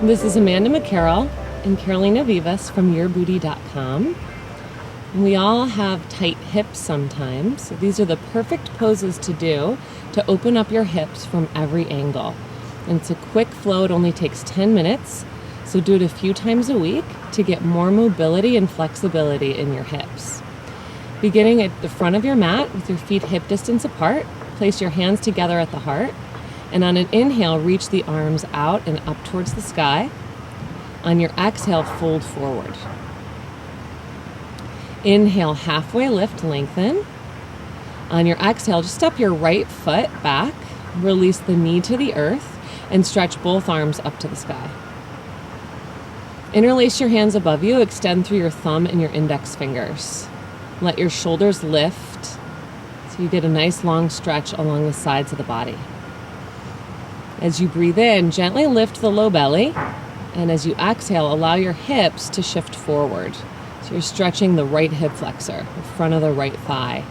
This is Amanda McCarroll and Carolina Vivas from yourbooty.com. We all have tight hips sometimes, so these are the perfect poses to do to open up your hips from every angle. And it's a quick flow, it only takes 10 minutes, so do it a few times a week to get more mobility and flexibility in your hips. Beginning at the front of your mat with your feet hip distance apart, place your hands together at the heart, and on an inhale, reach the arms out and up towards the sky. On your exhale, fold forward. Inhale, halfway lift, lengthen. On your exhale, just step your right foot back, release the knee to the earth, and stretch both arms up to the sky. Interlace your hands above you, extend through your thumb and your index fingers. Let your shoulders lift so you get a nice long stretch along the sides of the body. As you breathe in, gently lift the low belly, and as you exhale, allow your hips to shift forward. So you're stretching the right hip flexor, the front of the right thigh.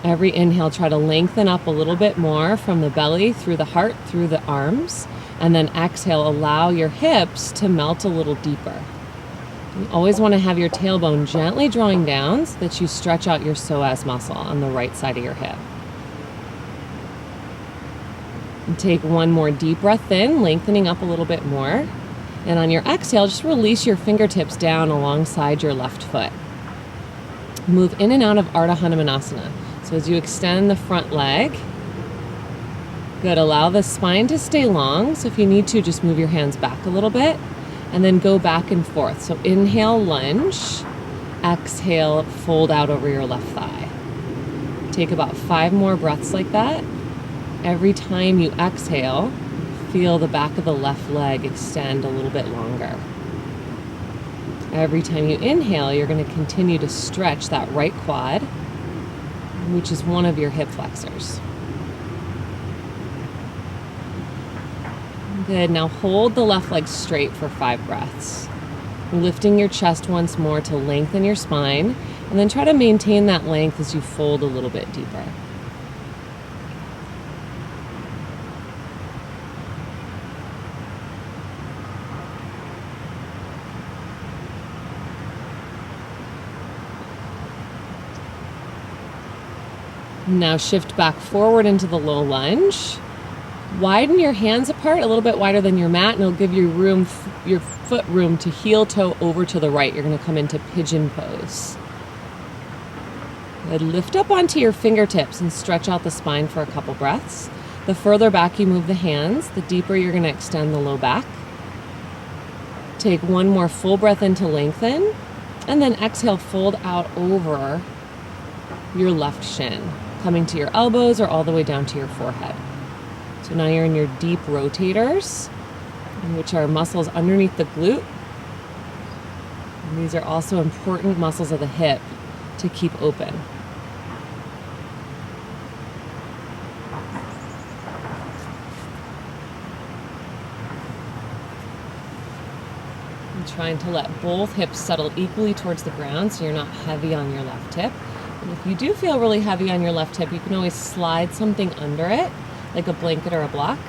Every inhale, try to lengthen up a little bit more from the belly, through the heart, through the arms, and then exhale, allow your hips to melt a little deeper. You always want to have your tailbone gently drawing down so that you stretch out your psoas muscle on the right side of your hip. And take one more deep breath in, lengthening up a little bit more. And on your exhale, just release your fingertips down alongside your left foot. Move in and out of Ardha Hanumanasana. So as you extend the front leg, good, allow the spine to stay long. So if you need to, just move your hands back a little bit and then go back and forth. So inhale, lunge, exhale, fold out over your left thigh. Take about 5 more breaths like that. Every time you exhale, feel the back of the left leg extend a little bit longer. Every time you inhale, you're going to continue to stretch that right quad, which is one of your hip flexors. Good. Now hold the left leg straight for 5 breaths. Lifting your chest once more to lengthen your spine, and then try to maintain that length as you fold a little bit deeper. Now shift back forward into the low lunge. Widen your hands apart a little bit wider than your mat, and it'll give you room, your foot room to heel toe over to the right. You're going to come into pigeon pose. Good. Lift up onto your fingertips and stretch out the spine for a couple breaths. The further back you move the hands, the deeper you're going to extend the low back. Take one more full breath in to lengthen, and then exhale, fold out over your left shin, coming to your elbows or all the way down to your forehead. So now you're in your deep rotators, which are muscles underneath the glute. And these are also important muscles of the hip to keep open. And trying to let both hips settle equally towards the ground so you're not heavy on your left hip. And if you do feel really heavy on your left hip, you can always slide something under it, like a blanket or a block,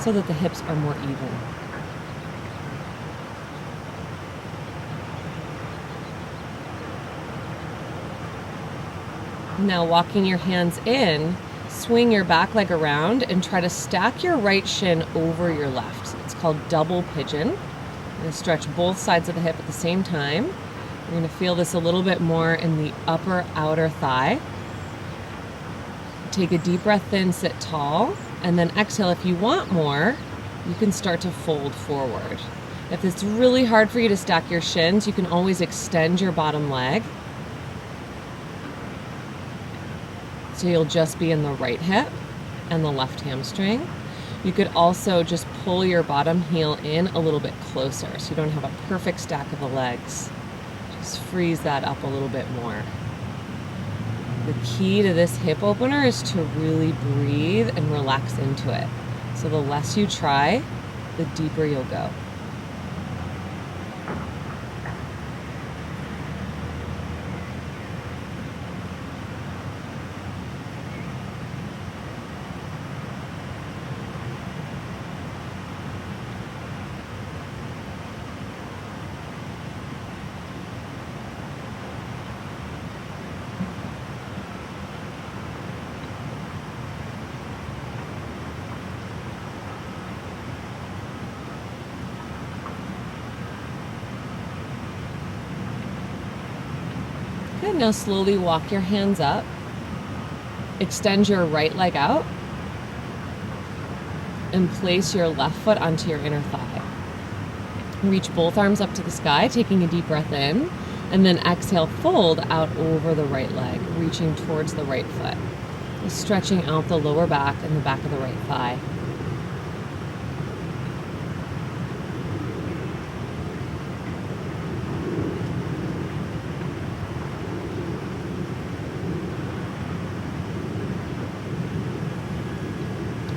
so that the hips are more even. Now walking your hands in, swing your back leg around and try to stack your right shin over your left. It's called double pigeon. You're going to stretch both sides of the hip at the same time. You're going to feel this a little bit more in the upper outer thigh. Take a deep breath in, sit tall, and then exhale. If you want more, you can start to fold forward. If it's really hard for you to stack your shins, you can always extend your bottom leg. So you'll just be in the right hip and the left hamstring. You could also just pull your bottom heel in a little bit closer so you don't have a perfect stack of the legs. Just freeze that up a little bit more. The key to this hip opener is to really breathe and relax into it. So the less you try, the deeper you'll go. And now slowly walk your hands up. Extend your right leg out. And place your left foot onto your inner thigh. Reach both arms up to the sky, taking a deep breath in. And then exhale, fold out over the right leg, reaching towards the right foot. Stretching out the lower back and the back of the right thigh.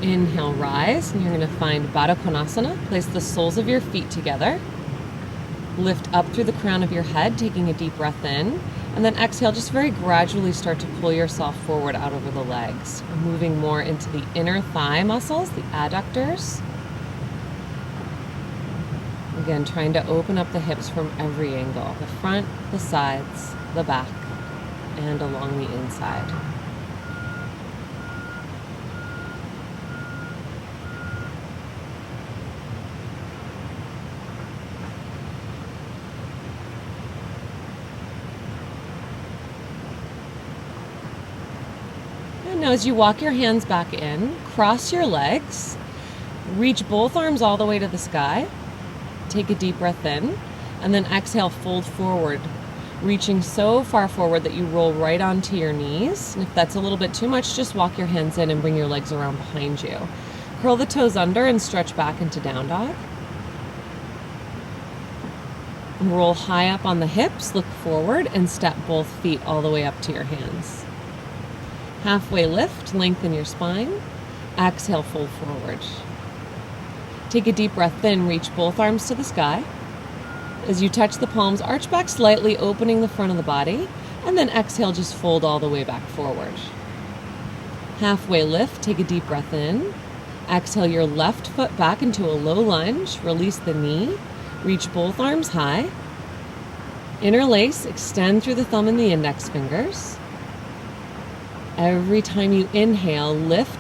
Inhale, rise, and you're going to find Baddha Konasana. Place the soles of your feet together. Lift up through the crown of your head, taking a deep breath in. And then exhale, just very gradually start to pull yourself forward out over the legs. We're moving more into the inner thigh muscles, the adductors. Again, trying to open up the hips from every angle. The front, the sides, the back, and along the inside. Now as you walk your hands back in, cross your legs, reach both arms all the way to the sky, take a deep breath in, and then exhale, fold forward, reaching so far forward that you roll right onto your knees. And if that's a little bit too much, just walk your hands in and bring your legs around behind you. Curl the toes under and stretch back into down dog. Roll high up on the hips, look forward, and step both feet all the way up to your hands. Halfway lift, lengthen your spine. Exhale, fold forward. Take a deep breath in, reach both arms to the sky. As you touch the palms, arch back slightly, opening the front of the body. And then exhale, just fold all the way back forward. Halfway lift, take a deep breath in. Exhale your left foot back into a low lunge. Release the knee. Reach both arms high. Interlace, extend through the thumb and the index fingers. Every time you inhale, lift